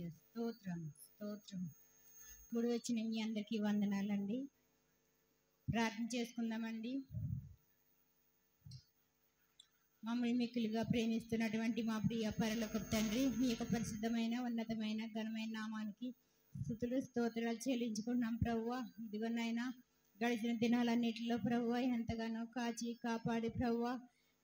హల్లెలూయా. స్తోత్రం స్తోత్రం. కూడి వచ్చిన మీ అందరికీ వందనాలండి. ప్రార్థన చేసుకుందామండి. మమ్మల్ని మిక్కులుగా ప్రేమిస్తున్నటువంటి మా ప్రియ పరలోకపు తండ్రి, మీ యొక్క పరిశుద్ధమైన ఉన్నతమైన ఘనమైన నామానికి స్తుతులు స్తోత్రాలు చెల్లించుకుంటున్నాం ప్రభువా. ఇదిగోనైనా గడిచిన దినాలన్నిటిలో ప్రభువా ఎంతగానో కాచి కాపాడి ప్రభువా,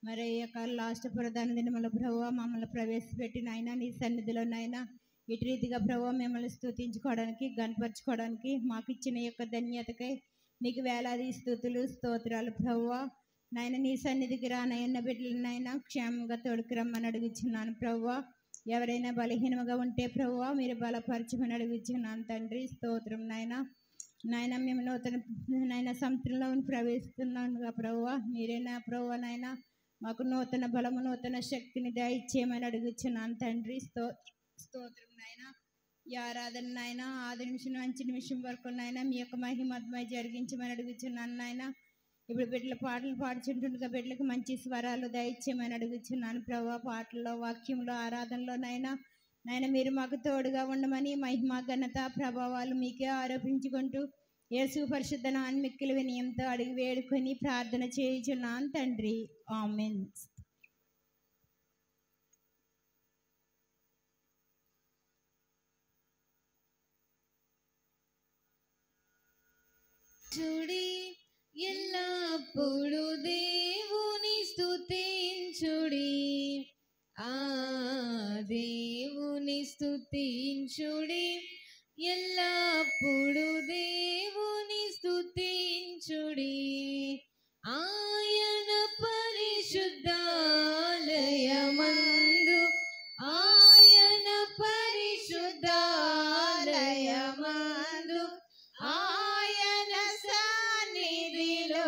మరి యొక్క లాస్ట్ ప్రధాన దినముల ప్రభువా మమ్మల్ని ప్రవేశపెట్టినైనా నీ సన్నిధిలోనైనా ఇటు రీతిగా ప్రభువా మిమ్మల్ని స్తుతించుకోవడానికి గణపరచుకోవడానికి మాకు ఇచ్చిన యొక్క ధన్యతకై నీకు వేలాది స్తుతులు స్తోత్రాలు ప్రభువా. నాయన నీ సన్నిధికి రానయ్యన్న బిడ్డలనైనా క్షేమంగా తోడుకు రమ్మని అడుగుచున్నాను ప్రభువా. ఎవరైనా బలహీనంగా ఉంటే ప్రభువా మీరు బలపరచమని అడుగుచున్నాను తండ్రి. స్తోత్రం నాయన. నాయన మేము నూతన సంవత్సరంలో ప్రవేశిస్తున్నానుగా ప్రభువా, మీరేనా ప్రభువా నాయన మాకు నూతన బలము నూతన శక్తిని దయచేయమని అడుగుచున్నాను తండ్రి. స్తోత్రం నాయన. ఈ ఆరాధన నాయన ఆది నిమిషం నుంచి నిమిషం వరకు నాయన మీ యొక్క మహిమద్మయ జరిగించమని అడుగుచున్నాను నాయన. ఇప్పుడు బిడ్డల పాటలు పాడుచుంటుండగా బిడ్డలకు మంచి స్వరాలు దయచేయమని అడుగుచున్నాను ప్రభావ. పాటల్లో వాక్యంలో ఆరాధనలో నాయన మీరు మాకు తోడుగా ఉండమని మహిమ ఘనత ప్రభావాలు మీకే ఆరోపించుకుంటూ యేసు పరిశుద్ధ నామమున మిక్కిలి వినయంతో అడిగి వేడుకొని ప్రార్థన చేయుచున్నాను తండ్రి. ఆమేన్. చూడి ఎల్లప్పుడు దేవుని స్తుతించుడి, ఆ దేవుని స్తుతించుడి, ఎల్లప్పుడు దేవుని స్తుతించుడి. ఆయన పరిశుద్ధాలయమందు, ఆయన పరిశుద్ధాలయమందు, ఆయన సన్నిధిలో,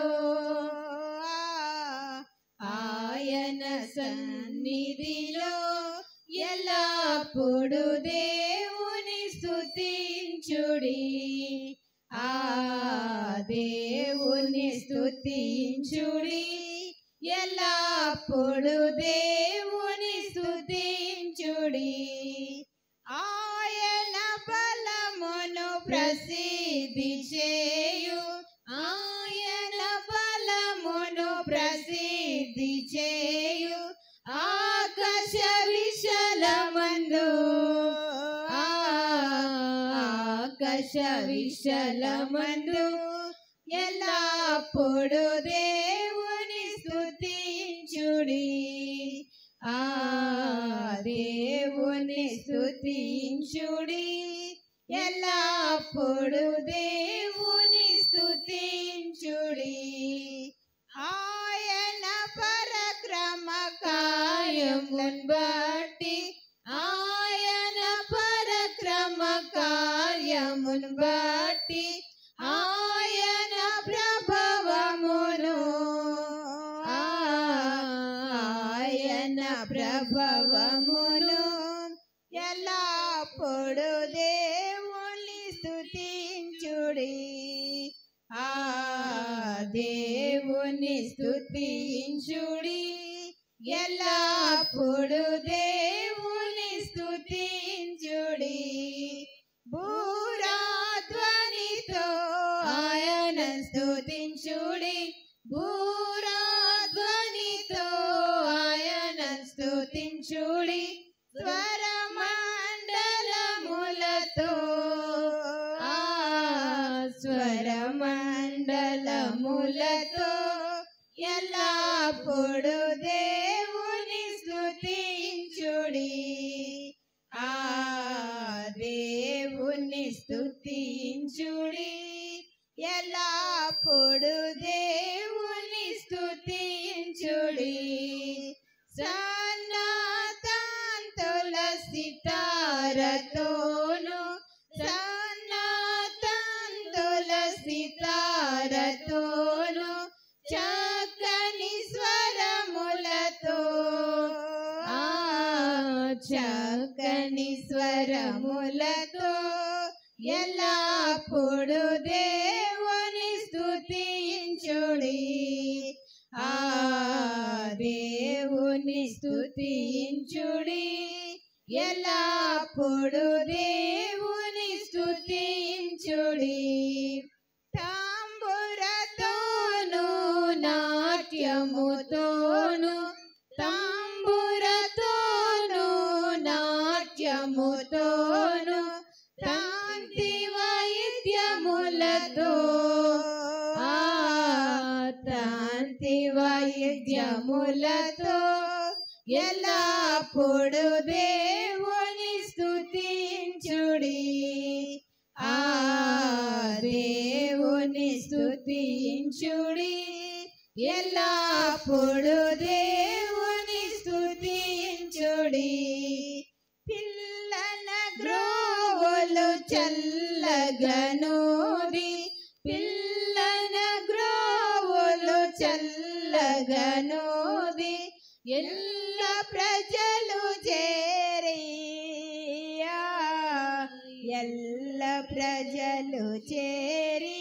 ఆయన సన్నిధిలో ఎల్లప్పుడు దేవుని స్తుతించుడి, ఆ దేవుని స్తుతించుడి, ఎల్లప్పుడు దేవుని స్తుతించుడి. ఆయన బలమును ప్రసిద్ధి చేయు, ఆయన బలమును ప్రసిద్ధి చేయు, ఆకాశ విశాలమందు, ఆకాశ విశాలమందు ఎల్లప్పుడు దేవుని స్తుతించుడి, ఆ దేవుని స్తుతించుడి, ఎల్లప్పుడు దేవుని స్తుతించుడి. ఆయన పరక్రమ కార్యమున్ బట్టి, ఆయన పరక్రమ కార్యమున్ బట్టి, ఆయన ప్రభావమును, ఆయన ప్రభావమును ఎల్లప్పుడు దేవుని స్తుతించుడి, ఆ దేవుని స్తుతించుడి, ఎల్లప్పుడు దేవుని స్తుతించుడి. భూరాధ్వనితో ఆయన స్తుతించుడి, భూరాధ్వనితో ఆయన స్తుతించుడి, స్వరమండలములతో, స్వరమండలములతో ఎల్లప్పుడు దేవుని స్తుతించుడి, ఆ దేవుని స్తుతించుడి, ఎల్లప్పుడు దేవుని స్తుతించుడి. సన్నతంతుల సితారతోను, సన్నతంతుల సితారతోను, చక్కని స్వరములతో, చక్కని స్వరములతో ఎల్లప్పుడు దేవుని స్తుతించుడి, ఆ దేవుని స్తుతించుడి, ఎల్లప్పుడు దేవుని స్తుతించుడి. తాంబురతోను నాట్యముతోను తాంబురతోను నాట్యముతోను తాంతి వాయిద్యములతో తాంతి వాయిద్యములతో ఎల్లప్పుడు దేవుని స్తుతించుడి. దేవుని స్తుతించుడి. ఎల్లప్పుడు దేవుని స్తుతించుడి. పిల్లల గ్రోవులు చల్లగనూది పిల్లల గ్రోవులు చల్లగనూది ఎల్ల ప్రజలు చేరి ఎల్ల ప్రజలు చేరి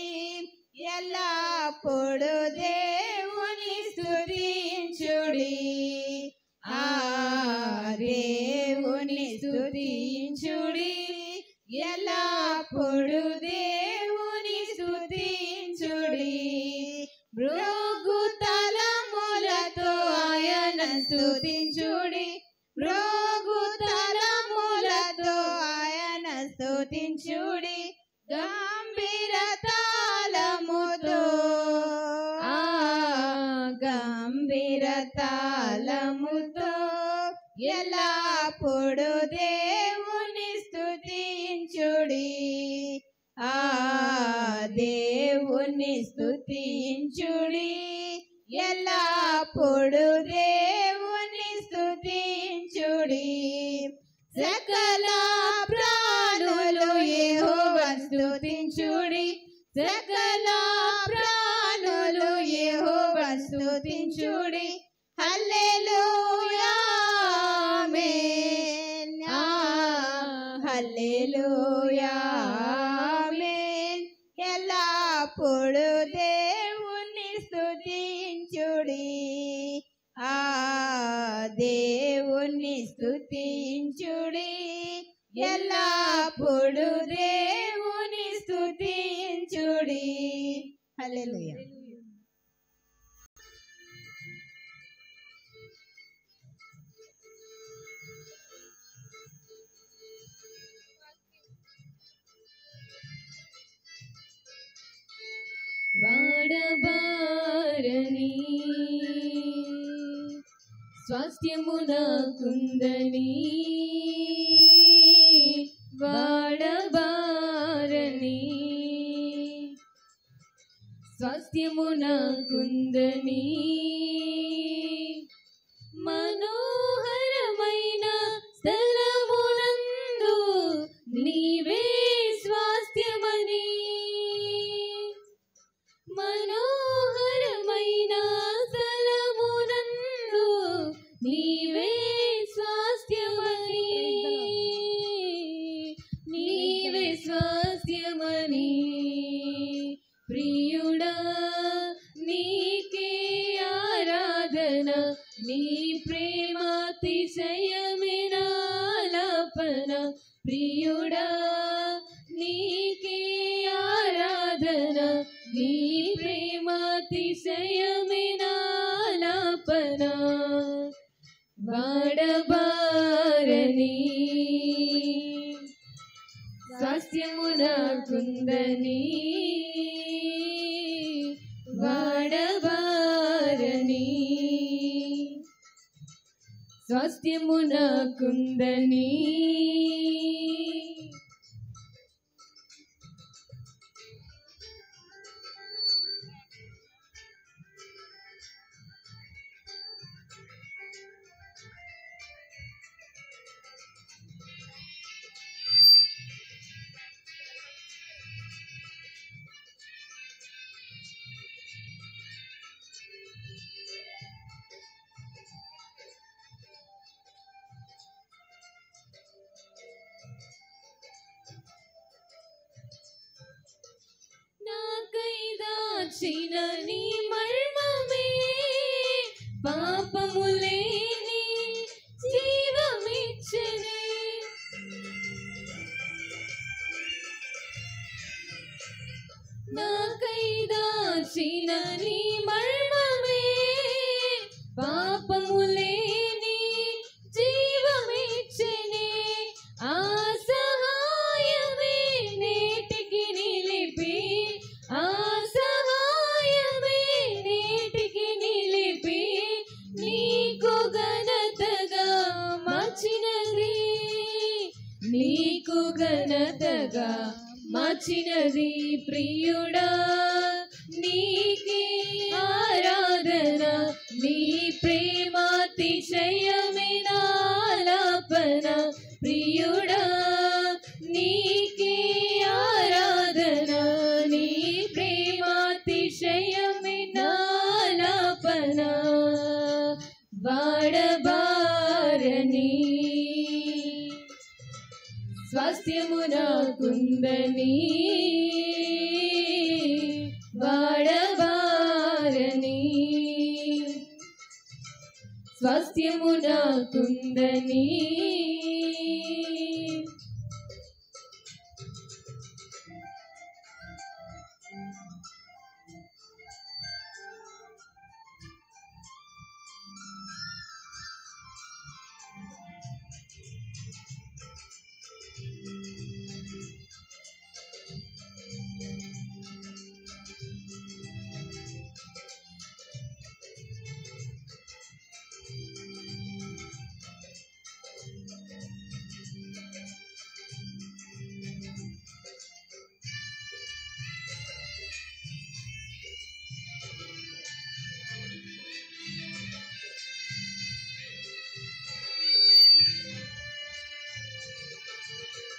ఎల్లప్పుడు దేవుని స్తుతించుడి. దేవుని స్తుతించుడి. ఎల్లప్పుడు దేవుని స్తుతించుడి. మృగు తలములతో ఆయన స్తుతించుడి. మృగు తలములతో ఆయన స్తుతించుడి. గంభీర తాళముతో గంభీర తాళముతో ఎల్లప్పుడు దేవుని స్తుతించుడి. దేవుని స్తుతించుడి. ఎల్లప్పుడు దేవుని స్తుతించుడి. సకల ప్రాణులు యెహోవాను స్తుతించుడి. సకల ప్రాణులు యెహోవాను స్తుతించుడి. హల్లెలూయా ఆమేన్. హల్లెలూయా ఆమేన్. ఎల్లప్పుడు దేవుని స్తుతించుడి. దేవుని స్తుతించుడి. ఎల్లప్పుడు దేవుని స్తుతించుడి. హల్లెలూయా. వాడబారని స్వాస్థ్యమునకుందని వాడబారని స్వాస్థ్యమునకుందని మనోహరమైన స్థలమునందు నీవే స్వాస్థ్యమని మనోహరమైన స్థలమునందు నీవే స్వాస్థ్యమని నీవే స్వాస్థ్యమని ప్రియుడా నీకే ఆరాధన నీ ప్రేమాతిశయమినాలాపన ప్రియుడా నీకే ఆరాధన నీ ప్రేమాతిశయమినాలాపన వాడబారని స్వాస్థ్యమునకుందని వాడబారని స్వాస్థ్యమునకుందని దాచిన నీ మర్మమే పాపములేని జీవమిచ్చనే నాకై దాచిన నీ మర్మమే పాపములేని జీవమిచ్చనే ఆ సహాయమే నేటికి నిలిపి ఆ సహాయమే నేటికి నిలిపి నీకు ఘనతగా మార్చినది నీకు ఘనతగా మార్చినది ప్రియుడా నీకే ఆరాధన నీ ప్రేమాతిశయమే నాలాపన ప్రియుడా నీకే ఆరాధన నీ ప్రేమాతిశయమే నాలాపన వాడబారని స్వాస్థ్యము నాకుందని వాడబారని స్వాస్థ్యము నాకుందని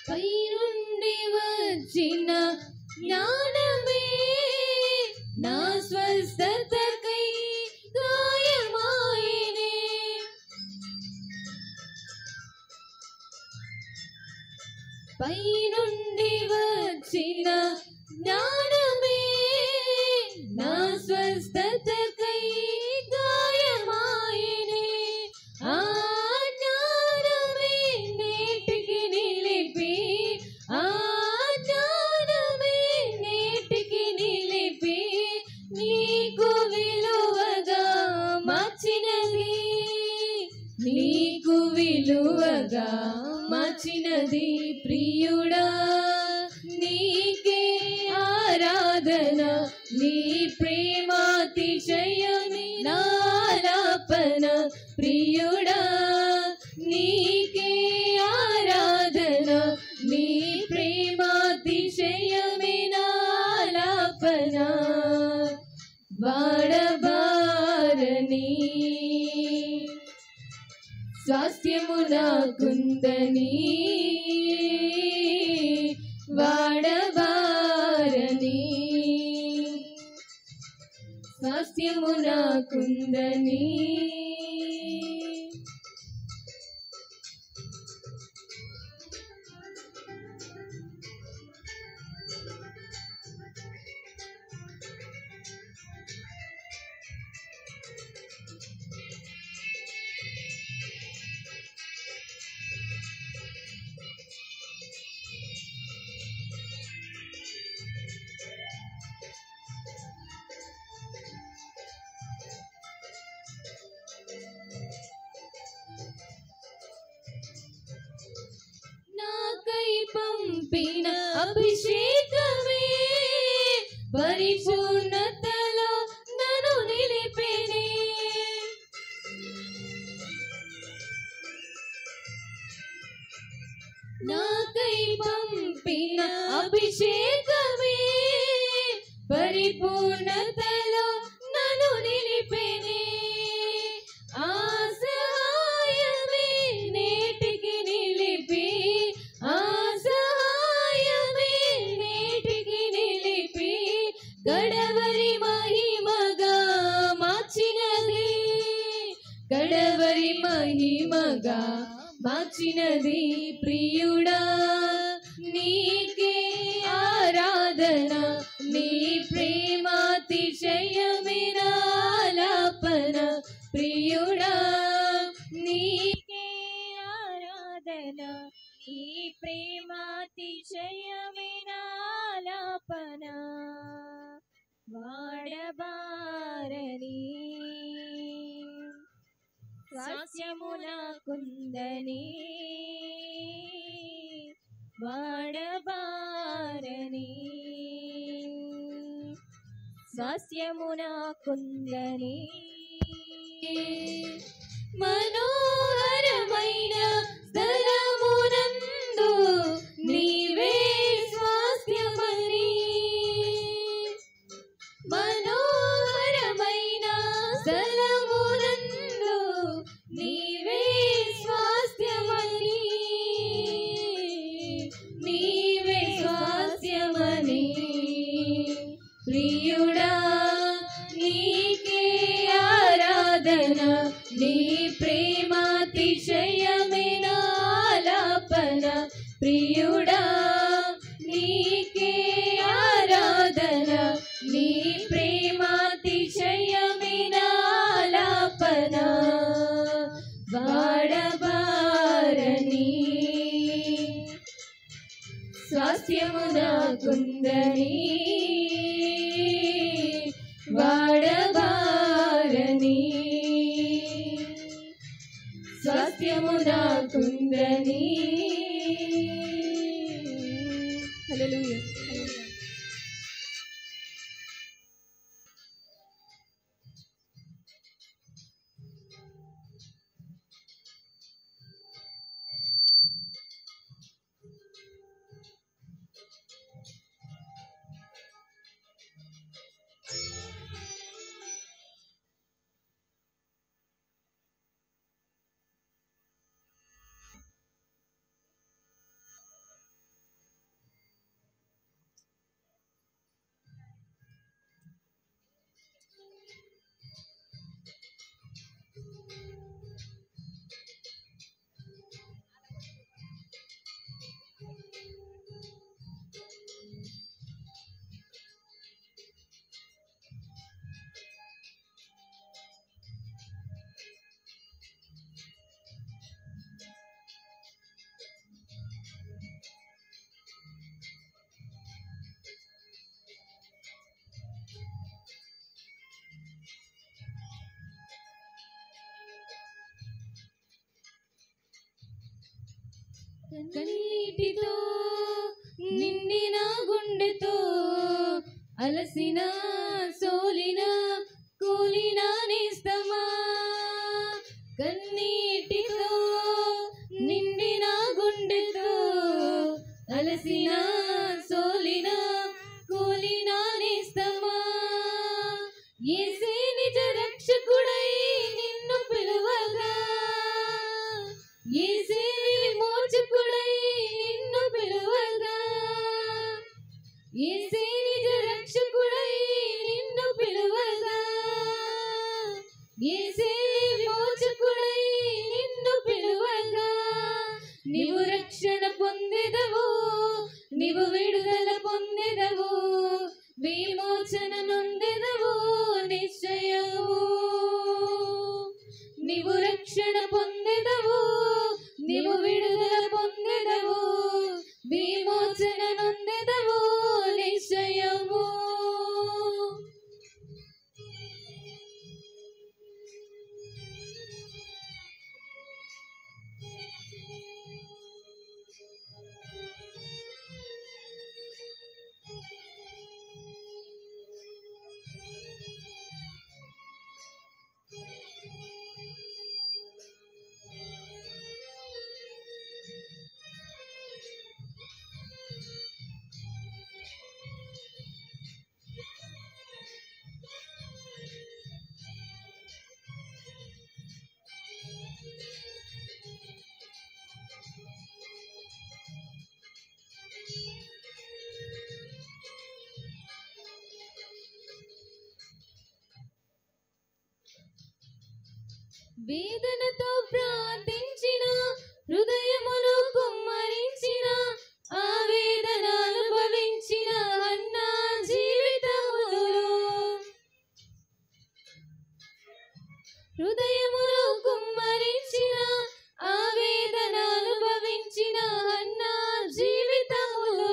పైనుండి వచ్చిన జ్ఞానమే నా స్వస్థతకై గాయమాయనే పైనుండి వచ్చిన జ్ఞానమే నా స్వస్థతకై గాయమాయనే ఆ జ్ఞానమే నేటికి నిలిపి ఆ జ్ఞానమే నేటికి నిలిపి నీకు విలువగా మార్చినది నీకు విలువగా మార్చినది ప్రియుడా నీకే ఆరాధన నీ ప్రేమాతిశయమే నాలాపన ప్రియుడా నీకే ఆరాధన నీ ప్రేమాతిశయమే నాలాపన వాడబారని స్వాస్థ్యము నాకుందని వాడబారని స్వాస్థ్యము నాకుందని నాకై పంపిన అభిషేకమే పరిపూర్ణతలో నన్ను నిలిపెనే నాకై పంపిన అభిషేకమే పరిపూర్ణతలో నన్ను నిలిపెనే ఆ సహాయమే నేటికి నిలిపి ఆ సహాయమే నేటికి నిలిపి గడవరి మహిమగా మార్చినది గడవరి మహిమగా మార్చినది ప్రియుడా నీకే ఆరాధన నీ ప్రేమాతిశయమే నాలాపన ప్రియుడా నీకే ఆరాధన నీ ప్రేమాతిశయమే నాలాపన వాడబారని స్వాస్థ్యమునాకుందని మనోహరమైన స్థలమునందు నీవే స్వాస్థ్యమని మనోహరమైన స్థలమునందు నీవే స్వాస్థ్యమని నీవే స్వాస్థ్యమని ప్రియుడా నీకే ఆరాధన నీ ప్రేమాతిశయమే నాలాపన ప్రియుడా నీకే ఆరాధన నీ ప్రేమాతిశయమే నాలాపన వాడబారని స్వాస్థ్యము నాకుందని వాడబారని స్వాస్థ్యము నాకుందని. హల్లెలూయా. కన్నీటితో నిండిన గుండెతో అలసిన సోలిన కూలిన నేస్తమా కన్నీటితో నిండిన గుండెతో అలసిన సోలిన కూలిన నేస్తమా యేసే నిజ రక్షకుడై నిన్ను పిలువగా యేసే విమోచకుడై నిన్ను పిలువగా యేసే నిజ రక్షకుడై నిన్ను పిలువగా యేసే విమోచకుడై నిన్ను పిలువగా నీవు రక్షణ పొందెదవు నీవు విడుదల పొందెదవు విమోచన నొందెదవు నిశ్చయము నీవు రక్షణ పొందెదవు నీవు విడుదల పొందెదవు విమోచన నొందెదవు నిశ్చయము వేదనతో ప్రార్థించిన హృదయమును కుమ్మరించిన ఆవేదన అనుభవించిన హన్నా జీవితములో హృదయమును కుమ్మరించిన ఆవేదన అనుభవించిన హన్నా జీవితములో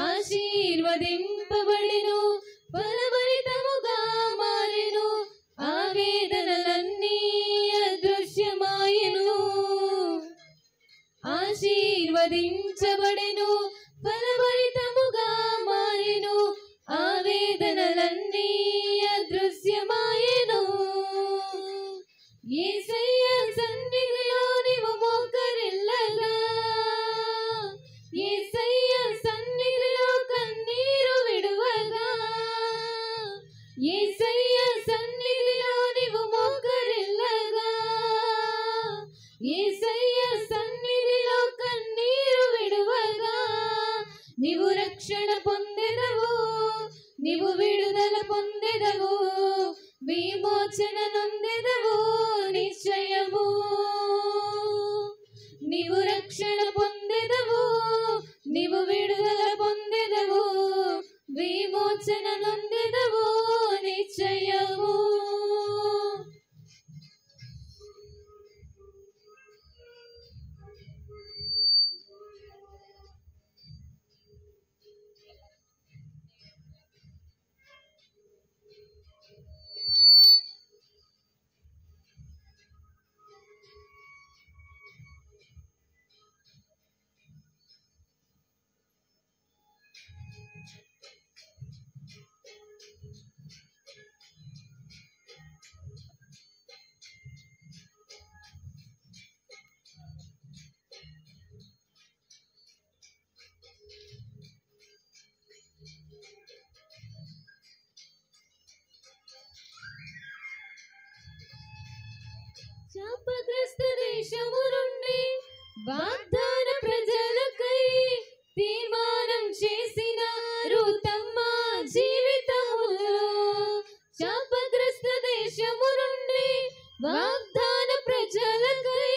ఆశీర్వదింపబడెను ఫలభరితముగా మారెను ఆవేదనలన్నీ అదృశ్యమాయెను కత్తిరించబడెను, ఫలభరితముగా మారెను, ఆవేదనలన్నీ అదృశ్యమాయెను. యేసయ్య సన్నిధిలో నీవు మోకరిల్లగా, యేసయ్య సన్నిధిలో కన్నీరు విడువగా, యేసయ్య సన్నిధిలో నీవు మోకరిల్లగా, యేసయ్య సన్నిధిలో కన్నీరు విడువగా, నీవు రక్షణ పొందెదవు, నీవు విడుదల పొందెదవు, విమోచన నొందెదవు నిశ్చయము. నీవు రక్షణ పొందెదవు, నీవు విడుదల పొందెదవు, విమోచన నొందెదవు నిశ్చయము. శాపగ్రస్త దేశము నుండి వాగ్దాన ప్రజలకై తీర్మానం చేసినారు తమ జీవితములో. శాపగ్రస్త దేశము నుండి వాగ్దాన ప్రజలకై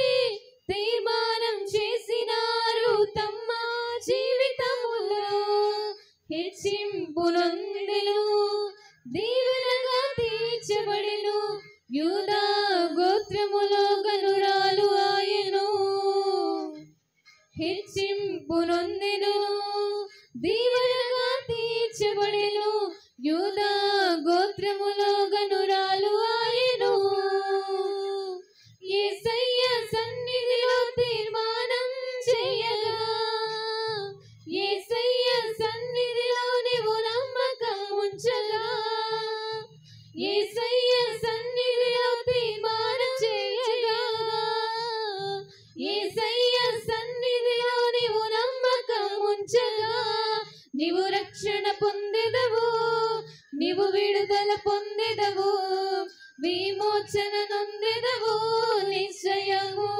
తీర్మానం చేసినారు తమ జీవితములో. హెచ్చింపు నొందెను, దీవెనగా తీర్చబడెను, యూదా గోత్రములో గనురాలు ఆయను. హెచ్చింపు నొందెను, దీవెనగా తీర్చబడెను, యూదా గోత్రములో గనురాలు ఆయను. యేసయ్య సన్నిధిలో తీర్మానం చేయగా, యేసయ్య సన్నిధిలో నీవు నమ్మకం ఉంచగా, యేసయ్య సన్నిధిలో తీర్మానం చేయగా, యేసయ్య సన్నిధిలో నీవు నమ్మకం ఉంచగా, నీవు రక్షణ పొందెదవు, నీవు విడుదల పొందెదవు, విమోచన నొందెదవు నిశ్చయము.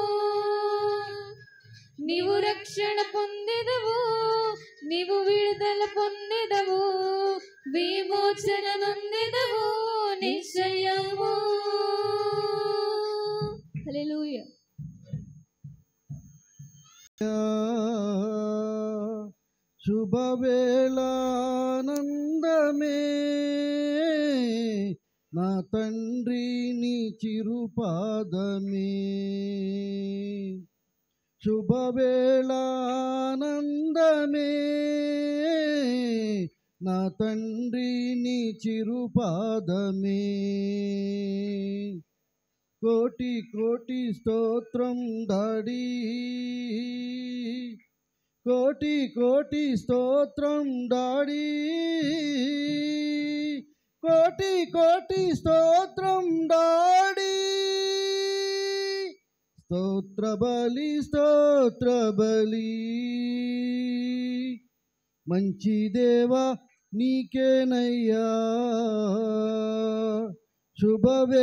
నీవు రక్షణ పొందెదవు, నీవు విడుదల పొందెదవు, విమోచన నొందెదవు నిశ్చయము. హల్లెలూయా. శుభవేళానందమే నా తండ్రి నీ చిరుపాదమే. శుభవేళానందమే నా తండ్రి నీ చిరుపాదమే. కోటి కోటి స్తోత్రం డాడీ, కోటి కోటి స్తోత్రం డాడీ, కోటి కోటి స్తోత్రం డాడీ. స్తోత్ర బలి స్తోత్ర బలి, మంచి దేవా నీకేనయ్యా. శుభవేళానందమే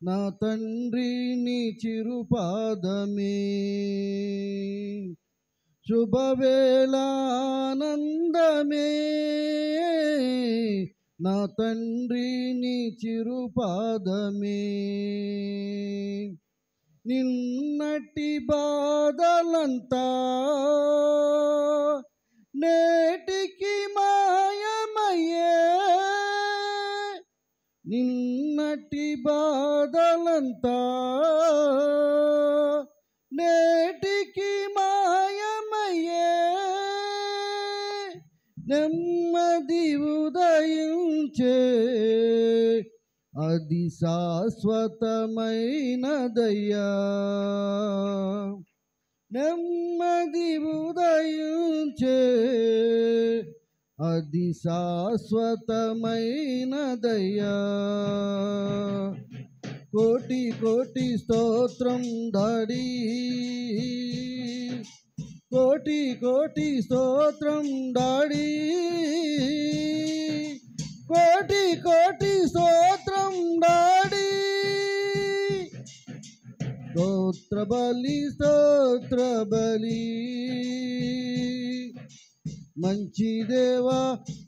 నా తండ్రి నీ చిరుపాదమే. శుభవేళానందమే నా తండ్రి నీ చిరుపాదమే. నిన్నటి బాధలంతా నేటికి మాయమయ్యే, నిన్నటి బాధలంతా నేటికి మాయమయ్యే. నెమ్మది ఉదయించే అది శాశ్వతమైనదయ్యా. నెమ్మది ఉదయించే అది శాశ్వతమైనదయ్యా. కోటి కోటి స్తోత్రం డాడీ, కోటి కోటి స్తోత్రం డాడీ, కోటి కోటి స్తోత్రం డాడీ. స్తోత్ర బలి స్తోత్ర బలి, మంచి దేవా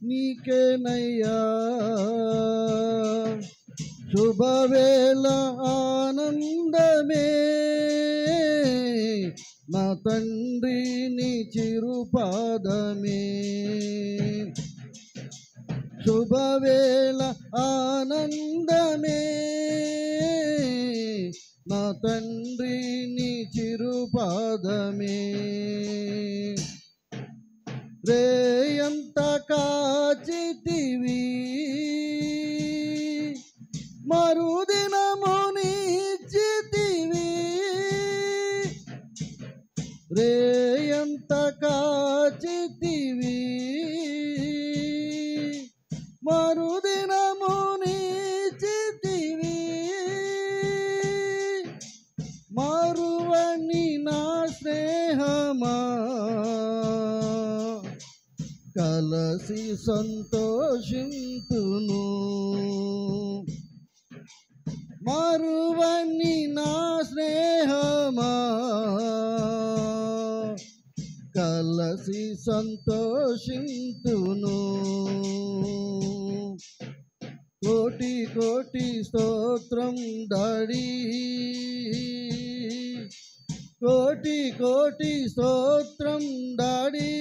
నీకేనయ్యా. శుభవేళ ఆనందమే నా తండ్రి నీ చిరుపాదమే. శుభవేళ ఆనందమే నా తండ్రి నీ చిరుపాదమే. రేయంత కాచితివి మరుదినము నీచితివి. రేయంత కాచితివి మరుదినము నీచితివి. మరువని నా స్నేహమా కలసి సంతోషింతును. మరువని నా స్నేహమా కలసి సంతోషింతును. కోటి కోటి స్తోత్రం డాడీ, కోటి కోటి స్తోత్రం డాడీ,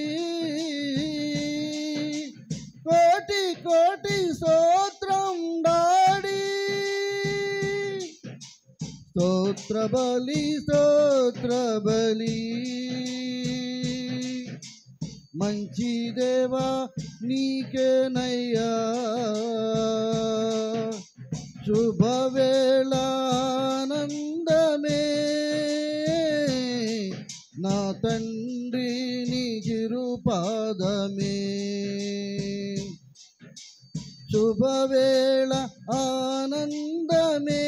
కోటి కోటి స్తోత్రం డాడీ. స్తోత్ర బలి స్తోత్ర బలి, మంచి దేవా నీకేనయ్యా. శుభవేళ ఆనందమే నా తండ్రి నీ చిరుపాదమే. శుభవేళ ఆనందమే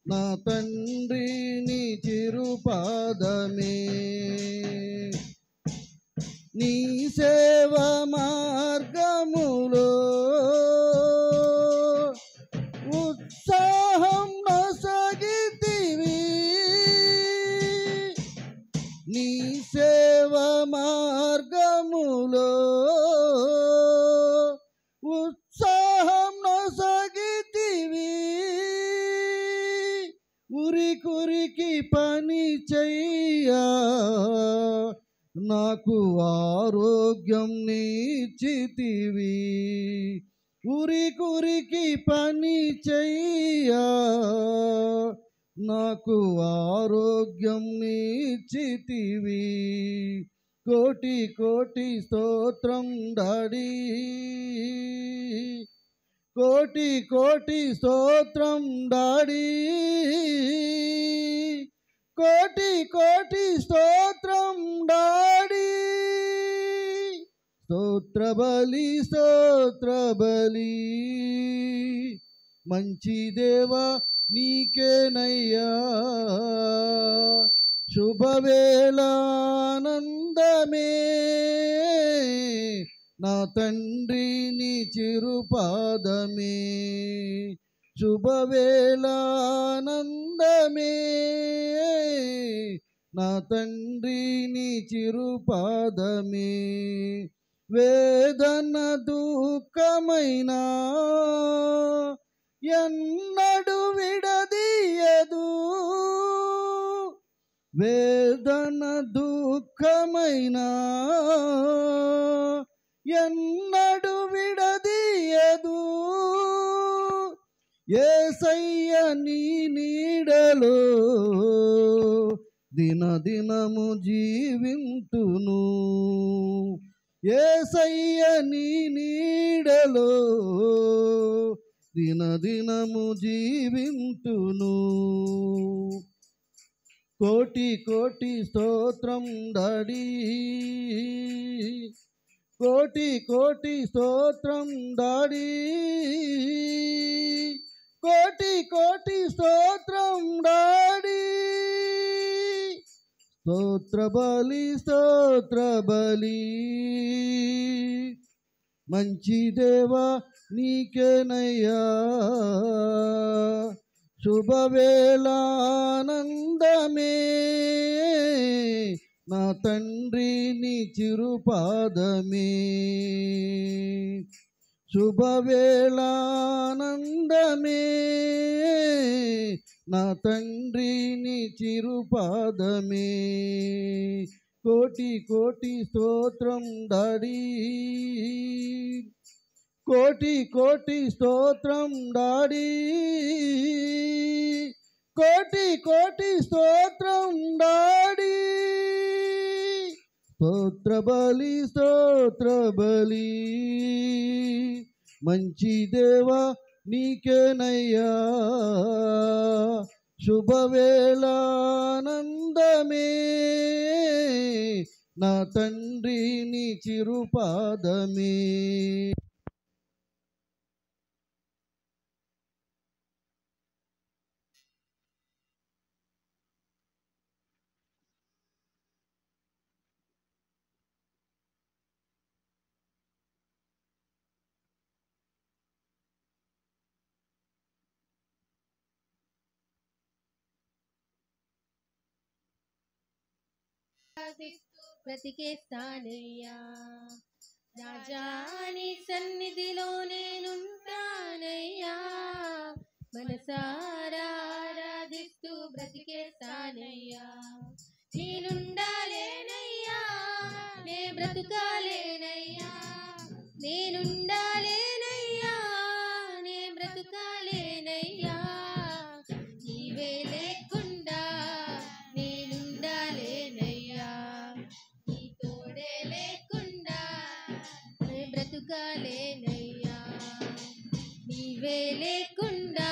నా తండ్రి నీ చిరుపాదమే. నీ సేవ మార్గములో ఉత్సాహం నొసగితివి. నీ సేవ మార్గములో ఉత్సాహం నొసగితివి. ఉరికురికి పని చెయ్యా నాకు ఆరోగ్యం నీచితివి. ఉరికురికి పని చెయ్యా నాకు ఆరోగ్యం నీచితివి. కోటి కోటి స్తోత్రం డాడీ, కోటి కోటి స్తోత్రం డాడీ, కోటి కోటి స్తోత్రం డాడీ. స్తోత్ర బలి స్తోత్ర బలి, మంచి దేవా నీకేనయ్యా. శుభవేళ ఆనందమే నా తండ్రి నీ చిరుపాదమే. శుభవేళ ఆనందమే నా తండ్రి నీ చిరుపాదమే. వేదన దుఃఖమైనా ఎన్నడు విడదీయదు. వేదన దుఃఖమైనా ఎన్నడు విడదీయదు. యేసయ్య నీ నీడలో దినదినము జీవింతును. యేసయ్య నీ నీడలో దినదినము జీవింతును. కోటి కోటి స్తోత్రం డాడీ, కోటి కోటి స్తోత్రం డాడీ, కోటి కోటి స్తోత్రం డాడీ. స్తోత్ర బలి స్తోత్ర బలి, మంచి దేవా నీకేనయ్యా. శుభవేళానందమే నా తండ్రి నీ చిరుపాదమే. శుభవేళానందమే నా తండ్రి నీ చిరుపాదమే. కోటి కోటి స్తోత్రం డాడీ, కోటి కోటి స్తోత్రం డాడీ, కోటి కోటి స్తోత్రం డాడీ. స్తోత్ర బలి స్తోత్ర బలి, మంచి దేవా నీకేనయ్యా. శుభవేళానందమే నా తండ్రి నీ చిరుపాదమే. బ్రతికేస్తానయ్యా, రాజా నీ సన్నిధిలో నేనుంటానయ్యా. మనసారా ఆరాధిస్తూ బ్రతికేస్తానయ్యా. నేనుండాలేనయ్యా, నే బ్రతుకాలేనయ్యా. నేనుండాలేనయ్యా, నే బ్రతుకాలేనయ్యా. నీవే లేకుండా నేనుండాలేనయ్యా. నీ తోడే లేకుండా నే బ్రతుకాలేనయ్యా. నీవే లేకుండా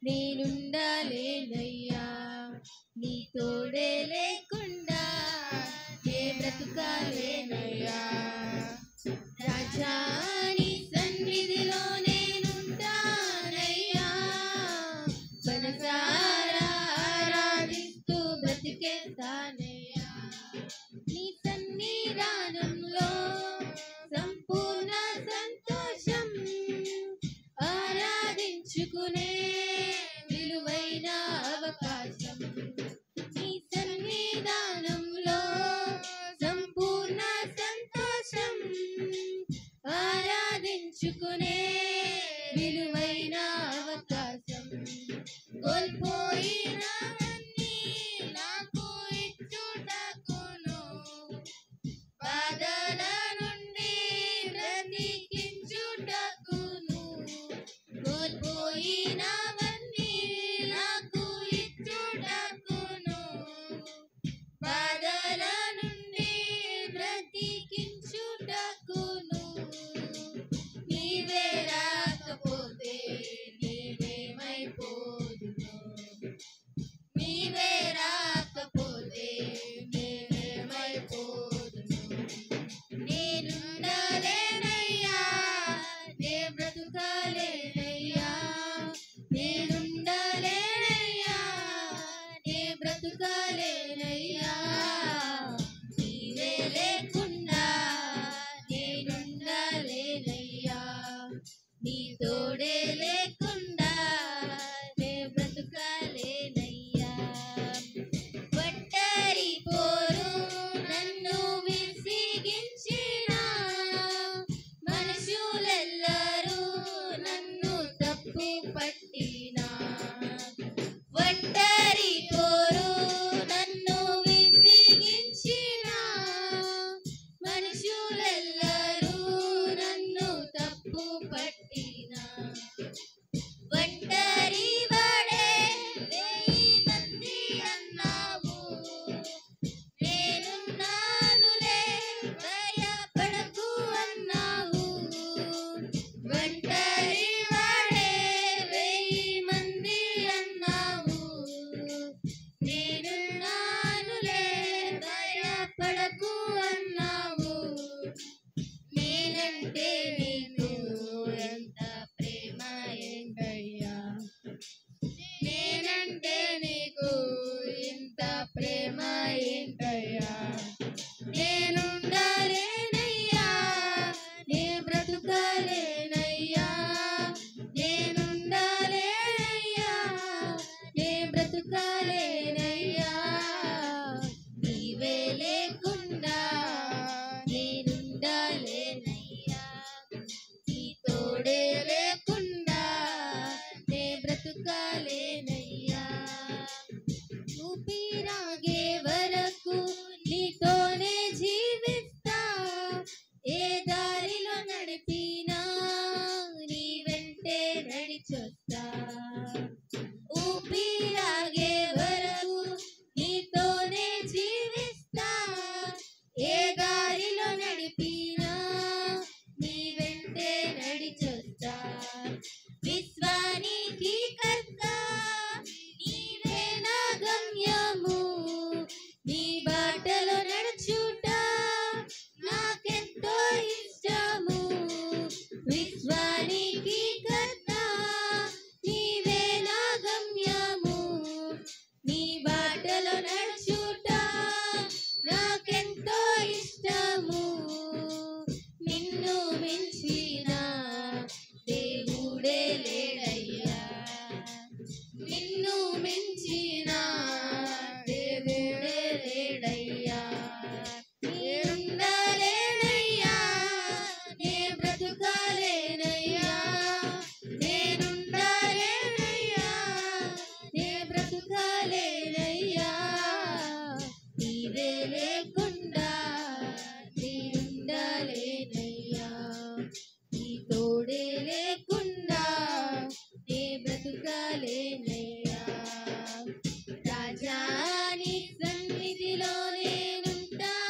నేనుండాలేనయ్యా. నీ తోడే లేకుండా నే బ్రతుకాలేనయ్యా. రాజా నీ సన్నిధిలో నేనుంటానయ్యా. మనసారా ఆరాధిస్తూ బ్రతికేస్తానయ్యా. నీ సన్నిధానంలో సంపూర్ణ సంతోషం, ఆరాధించుకునే విలువైన అవకాశం. నీ సన్నిధానంలో సంపూర్ణ సంతోషం, ఆరాధించుకునే విలువైన అవకాశం. కోల్పోయినవన్నీ నాకు ఇచ్చు ఊపిరాగే వరకు నీతోనే జీవిస్తా, ఏ దారిలో నడిపినా నీ వెంటే నడిచొస్తా. ఊపిరాగే వరకు నీతోనే జీవిస్తా, ఏ దారిలో నడిపినా నీ వెంటే నడిచొస్తా. విశ్వానికి కర్త నీవే నా గమ్యము, నీ బాటలో నడుచుట నాకెంతో ఇష్టము. విశ్వానికి కర్త నీవే నా గమ్యము, నీ బాటలో నడుచుట నాకెంతో ఇష్టము. నిన్ను మించిన దేవుడే లేడయ్యా, నిన్ను మించిన దేవుడే లేడయ్యా. నేనుండలేనయ్యా, నే బ్రతుకాలేనయ్యా, నేనుండలేనయ్యా, నే బ్రతుకాలేనయ్యా. నీవే లేకుండా నేనుండలేనయ్యా, నీ తోడే లేకుండా నే బ్రతుకాలేనయ్యా. రాజా నీ సన్నిధిలో నేనుంటానయ్యా,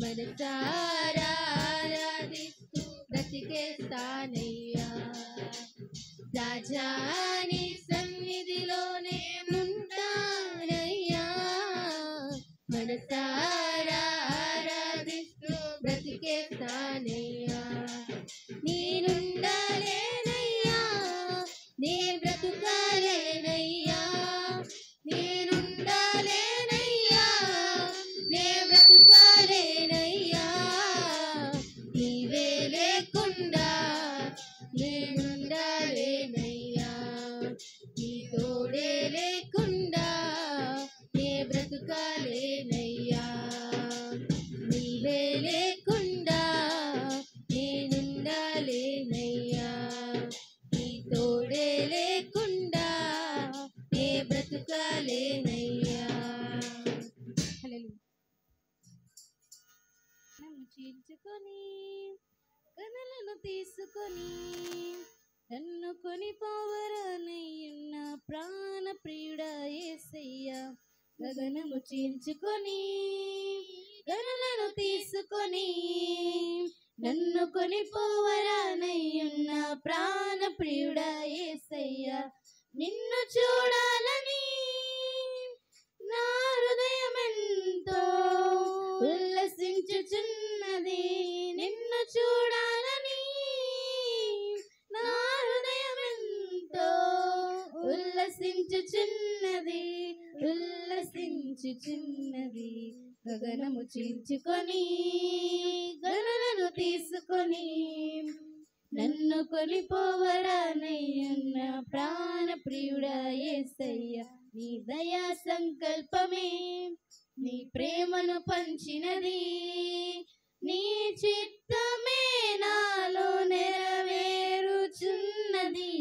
మనసారా ఆరాధిస్తూ బ్రతికేస్తానయ్యా. రాజా నీ సన్నిధిలో నేనుంటానయ్యా, మనసారా ఆరాధిస్తూ బ్రతికేస్తానయ్యా. నేనుండలేనయ్యా, నే బ్రతుకాలేనయ్యా, నేనుండలేనయ్యా, నే బ్రతుకాలేనయ్యా. నీవే లేకుండా నేనుండలేనయ్యా, నీ తోడే లేకుండా నే బ్రతుకాలేనయ్యా. నీవే లేకుండా నేనుండలేనయ్యా, నీ తోడే లేకుండా నే బ్రతుకాలేనయ్యా. నన్ను చీల్చుకొని కనులను తీసుకొని నన్ను కొనిపోవరానయ్యున్న ప్రాణ ప్రియుడా యేసయ్యా. గగనము చీల్చుకొని కనులను తీసుకొని నన్ను కొనిపోవరానయ్యున్న ప్రాణ ప్రియుడా యేసయ్యా. నిన్ను చూడాలని నా హృదయమెంతో ఉల్లసించుచున్నది, నిన్ను చూడాలని నా హృదయమెంతో ఉల్లసించుచున్నది, ఉల్లసించుచున్నది. గగనము చీల్చుకొని గనులను తీసుకొని నన్ను కొనిపోవరానయ్యున్న ప్రాణ ప్రియుడా యేసయ్యా. నీ దయా సంకల్పమే నీ ప్రేమను పంచినది, నీ చిత్తమే నాలో నెరవేరుచున్నది.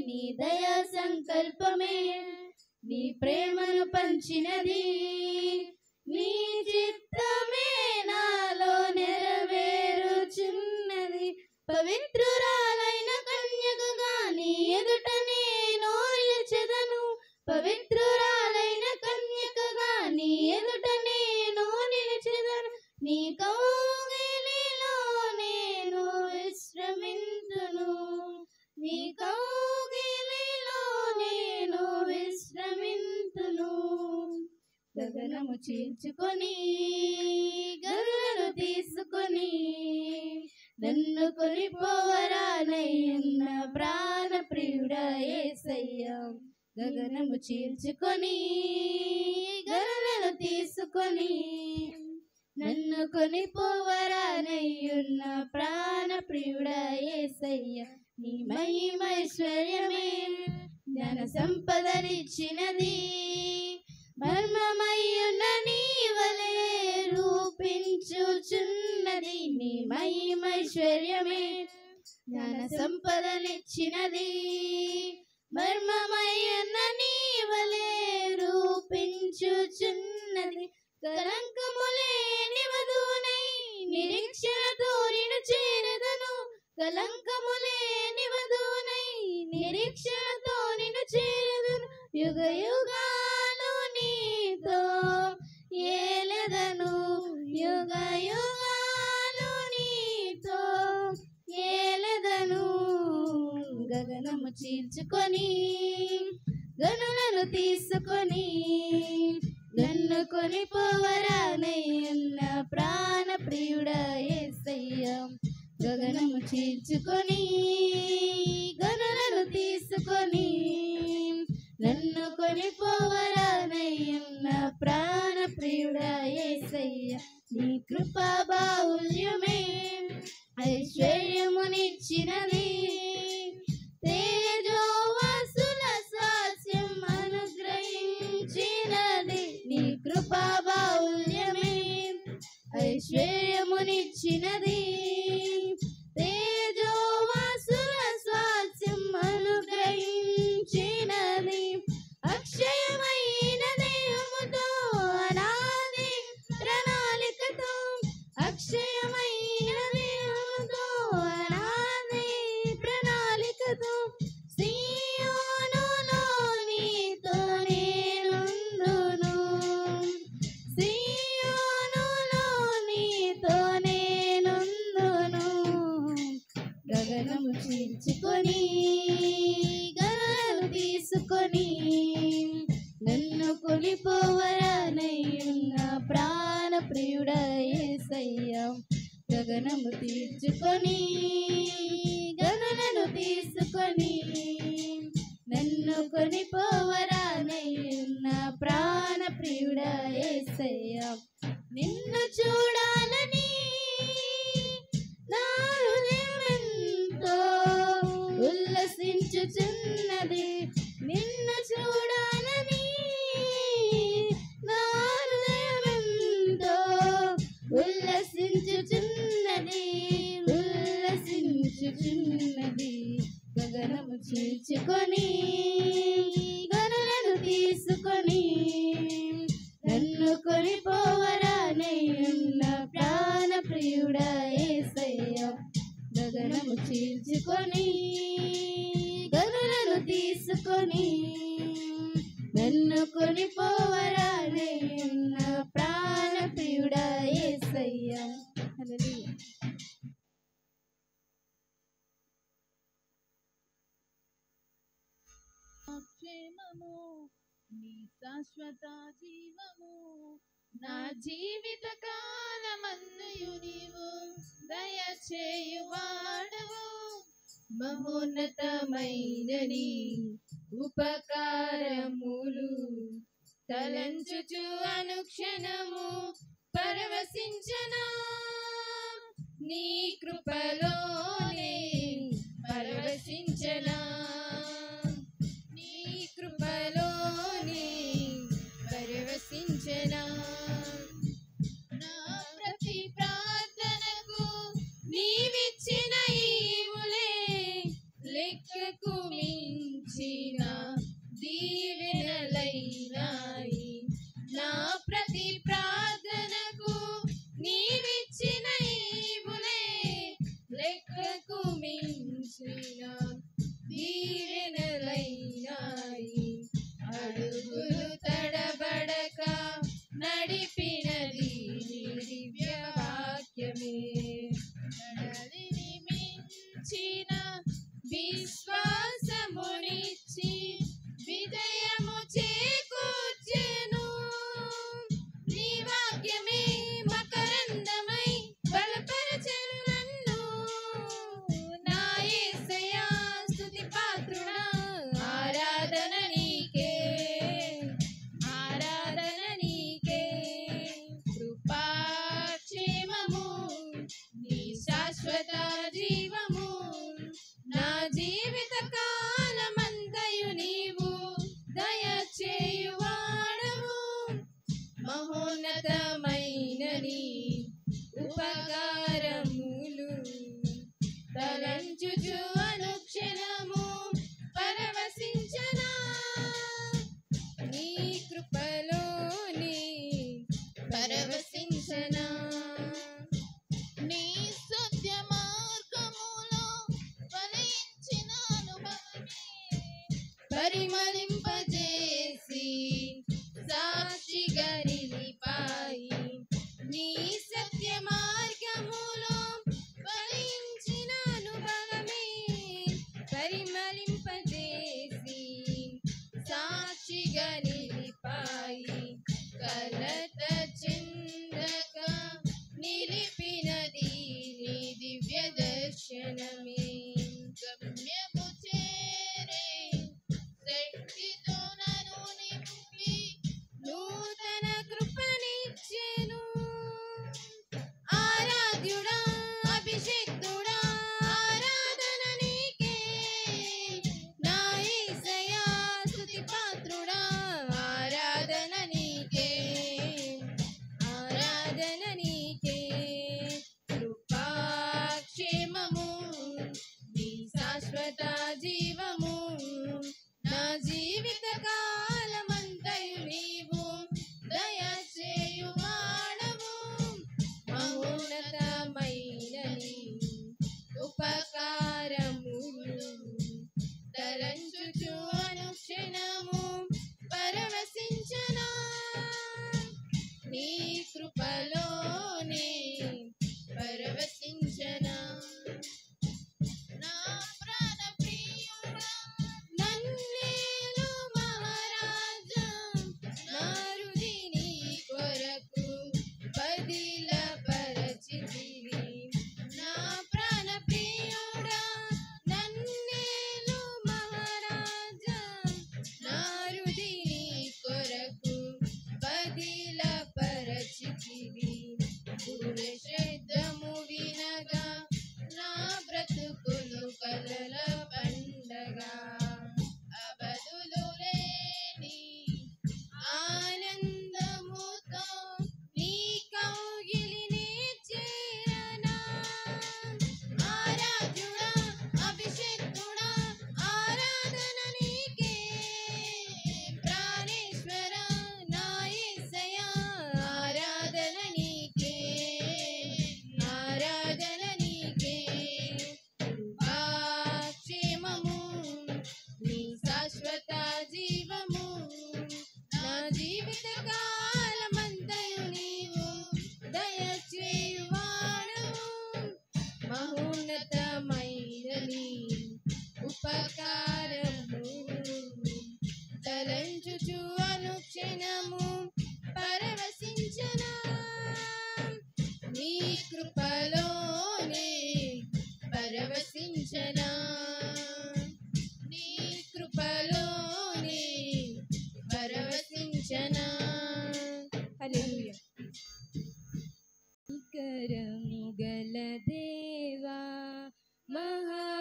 నీ దయా సంకల్పమే నీ ప్రేమను పంచినది, నీ చిత్తమే నాలో నెరవేరుచున్నది. పవిత్రురాలైన కన్యకగా నీ ఎదుట నేను నిలిచెదను, పవిత్రురాలైన కన్యకగా నీ ఎదుట నేను నిలిచెదను. నీ కౌగిలిలో నేను విశ్రమింతును, నీ కౌగిలిలో నేను విశ్రమింతును. గగనము చీల్చుకొని గరులను తీసుకొని నన్ను కొనిపోవరానయ్యున్న ప్రాణ ప్రియుడా యేసయ్యా. గగనము చీల్చుకొని గరులను తీసుకొని నన్ను కొనిపోవరానయ్యున్న ప్రాణ ప్రియుడా యేసయ్యా. నీ మహిమైశ్వర్యమే జ్ఞాన సంపదనిచ్చినది, మర్మమయ్యున్న నీ వలె రూపించుచున్నది. నీ మహిమైశ్వర్యమే జ్ఞాన సంపదనిచ్చినది, మర్మమయ్యున్న నీ వలె స్తుతించుచున్నది. కలంకము లేని వధువునై నిరీక్షణతో నిన్ను చేరదను. కలంకము లేని వధువునై నిరీక్షణతో నిన్ను చేరదను. యుగ యుగాలు నీతో ఏలెదను. యుగ యుగాలు నీతో ఏలెదను. గగనము చీల్చుకొని గనులను తీసుకొని నన్ను కొనిపోవరానయ్యన్న ప్రాణ ప్రియుడా యేసయ్యా. గగనము చీల్చుకొని గనులను తీసుకొని నన్ను కొనిపోవరానయ్యన్న ప్రాణ ప్రియుడా యేసయ్యా. నీ కృపా బాహుల్యమే ఐశ్వర్యమునిచ్చినది. తేజోవాసుల స్వాస్యం అనుగ్రహించినది. నీ కృపా బాహుల్యమే ఐశ్వర్యమునిచ్చినది. తేజోవాసుల స్వాస్యం అనుగ్రహించినది. అక్షయమైన దేహముతో అనాది ప్రణాళికతో అక్షయమైన దేహముతో అనాది ప్రణాళికతో సీయోనులో నీతో నేనుందును. సీయోనులో నీతో నేనుందును. గగనము చీల్చుకొని గనులను తీసుకొని నన్ను కొనిపోవరానయ్యున్న ప్రాణ ప్రియుడా యేసయ్యా. గగనము తీర్చుకొని గనులను తీసుకొని నన్ను కొనిపోవరానయ్యున్న ప్రాణ ప్రియుడా యేసయ్యా. నిన్ను చూడాలని నా హృదయమెంతో ఉల్లసించుచున్నది. నిన్ను చూడాలని నా హృదయమెంతో ఉల్లసించుచున్నది. ఉల్లసించుచున్నది. గగనము చీల్చుకొని గనులను తీసుకొని నన్ను కొనిపోవరానయ్యున్న ప్రాణ ప్రియుడా యేసయ్యా. గగనము చీల్చుకొని గనులను తీసుకొని నన్ను కొనిపోవరానయ్యున్న ప్రాణ ప్రియుడా యేసయ్యా. హల్లెలూయా. క్షేమము నీ శాశ్వత జీవము నా జీవిత కాలమంతయు నీవు దయచేయువాడవు. మహోన్నతమైన నీ ఉపకారములు తలంచుచు అనుక్షణము పరవశించనా. నీ కృపలోనే పరవశించనా. నీ కృపలోనే పరవశించనా. నా ప్రతి ప్రార్థనకు నీవిచ్చిన ఈవులే లెక్కకు మించిన దీవెనలైనాయి. నా ప్రతి ప్రార్థనకు నీవిచ్చిన ఈవులే లెక్కకు మించిన దీవెనలైనాయి. అడుగులు తడబడక నడిపినది నీ దివ్య వాక్యమే. నడలిని మించిన విశ్వాసమునిచ్చి విజయము చేకూర్చెను. నీ వాక్యమే మకరందమై బలపరచెను నన్ను. నా యేసయ్యా స్తుతి పాత్రుడా ఆరాధన నీకే. ఆరాధన నీకే. సాక్షిగా నిలిపాయి కలత చెందక నిలిపినది నీ దివ్య దర్శనమే గమ్యము చేరే శక్తితో నన్ను నింపి నూతన కృపనిచ్చెను ఆరాధ్యుడా అభిషేక్తుడా ఆరాధన నీకే నా యేసయ్యా స్తుతి పాత్రుడా ఆరాధన నీకే ఆరాధన నీకే కృపాక్షేమము నీ శాశ్వత జీవము నా జీవిత కాలమంతయు నీవు దయచేయువాడవు మహోన్నతమైన నీ ఉపకారములు తలంచుచు అనుక్షణము పరవశించనా నీ కృపలోనే పరవశించనా నా ప్రాణ ప్రియుడా నన్నేలు మహారాజా నా హృది నీ కొరకు బదిలపరచితివి నా ప్రాణ ప్రియుడా నన్నేలు మహారాజా నా హృది నీ కొరకు బదిలపరచితివి శబ్దము వినగా నా బ్రతుకులు కలల పండగా అబదులు లేని ఆనందముతో నీ కౌగిలిని చేరనా ఆరాధ్యుడా అభిషేక్తుడా ఆరాధన నీకే ప్రాణేశ్వర నా యేసయ్యా ఆరాధన నీకే ఆరాధన నీకే క్షేమము నీ శాశ్వత జీవము నా జీవిత కాలమంతయు నీవు దయచేయువాడవు మహోన్నతమైన నీ ఉపకారము తలంచుచు అనుక్షణము పరవశించనా నీ కృపలోనే పరవశించనా నీ కృపలోనే పరవశించనా హల్లెలూయా కరము గల దేవా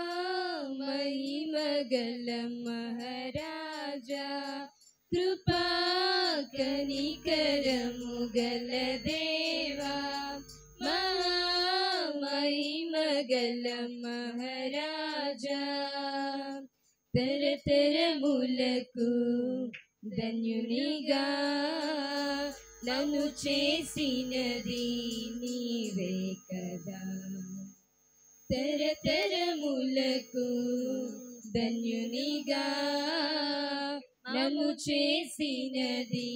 మహామహిమ గల మహారాజా కృపా కనికరము గల దేవా మహామహిమ గల మహారాజా తరతరములకు ధన్యునిగా నన్ను చేసినది నీవే కదా తరతరములకు ధన్యునిగా నన్ను చేసినది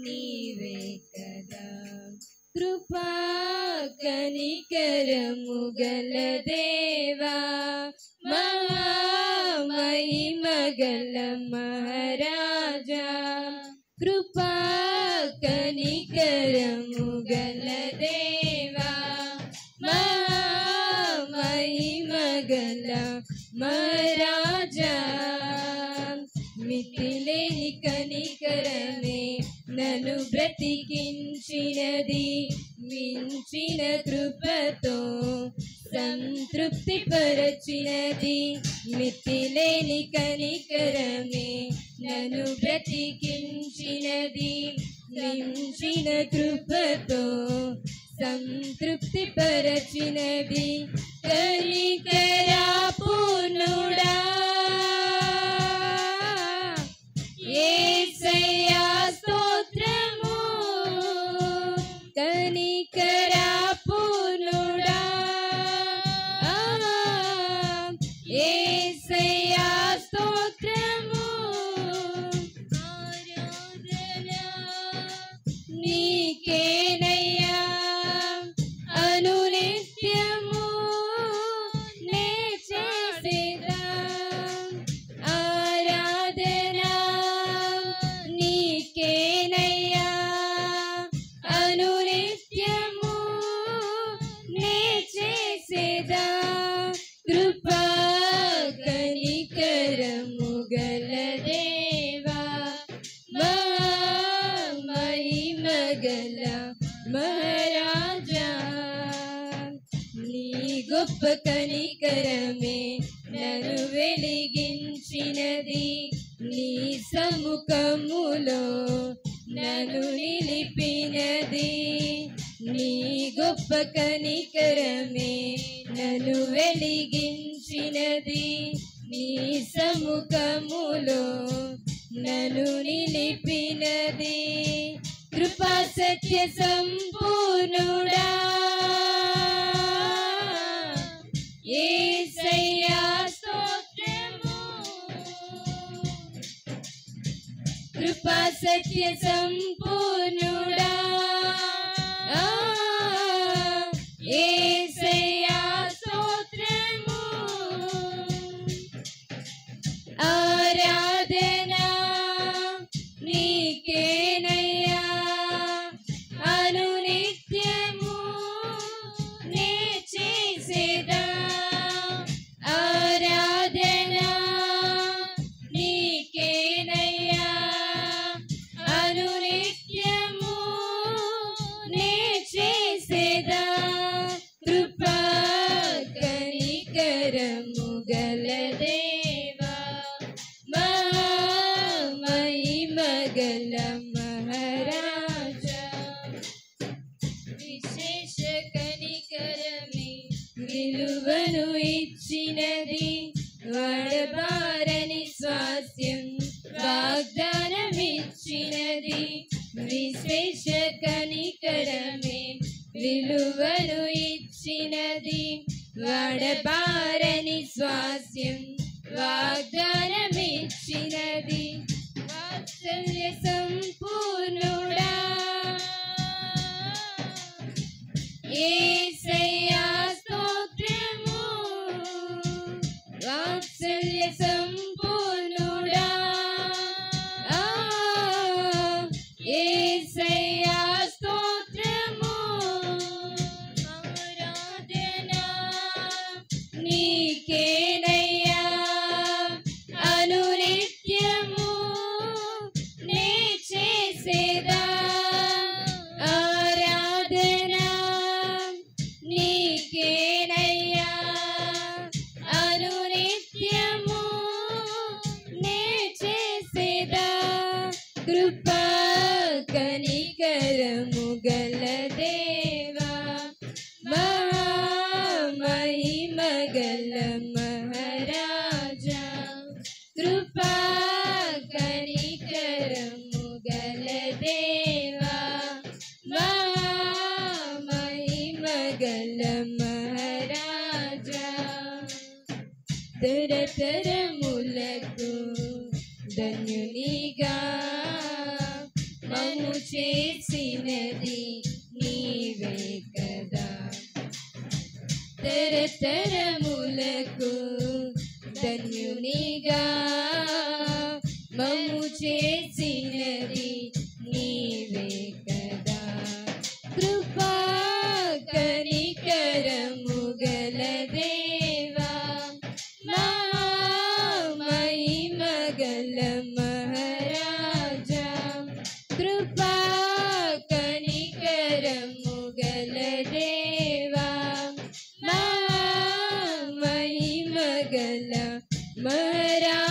నీవే కదా కృపా కనికరము గల దేవా మహామహిమ గల మహారాజా కృపా కనికరము గల దేవా మహామహిమ గల మహారాజా మితిలేని కనికరమే నన్ను బ్రతికించినది మించిన కృపతో సంతృప్తి పరచినది మితిలేని కనికరమే నన్ను బ్రతికించినది మించిన కృపతో సంతృప్తి పరచినది కనికరా పూర్ణుడా యేసయ్యా స్తోత్రము కనికరా పూర్ణుడా యేసయ్యా స్తోత్రము ఆరాధన నీకేనయ్యా అనునిత్యము నే చేసేదా గల మహారాజా నీ గొప్ప కనికరమే నన్ను వెలిగించినది నీ సముఖములో నన్ను నిలిపినది నీ గొప్ప కనికరమే నన్ను వెలిగించినది నీ సముఖములో నన్ను నిలిపినది కృపా సత్య సంపూర్ణుడా యేసయ్యా స్తోత్రము కృపా సత్య సంపూర్ణుడా యేసయ్యా స్తోత్రము ఆరాధనా నీకేనయ్యా అనునిత్యము నే చేసేదా ఆరాధనా నీకేనయ్యా అనునిత్యము నే చేసేదా కృపా కనికరము గల దేవా మహిమ గల మహారాజా విశేష కనికరమే విలువను ఇచ్చినది వాడబారని స్వాస్యం వాగ్దానమిచ్చినది విశేష కనికరమే విలువను ఇచ్చినది వాడబారని స్వాస్యం వాగ్దానమిచ్చినది వాత్సల్య సంపూర్ణుడా యేసయ్యా స్తోత్రము వాత్సల్య సంపూర్ణుడా యేసయ్యా స్తోత్రము ఆరాధనా నీకేనయ్యా అనునిత్యము నే చేసేదా ఆరాధనా నీకేనయ్యా అనునిత్యము నే చేసేదా కృపా కనికరము గల దేవా మహిమ గల మహారాజా కృపా కనికరము గల దేవా మహిమ గల మహారాజా తరతరములకు ధన్యునిగా మమ్ము చేసినది నీవే కదా తరతరములకు ధన్యునిగా మమ్ము చేసినది నీవే కదా కృపా కనికరము గల దేవా మహిమ గల మహారాజా కృపా కనికరము గల దేవా మహిమ గల మహారాజా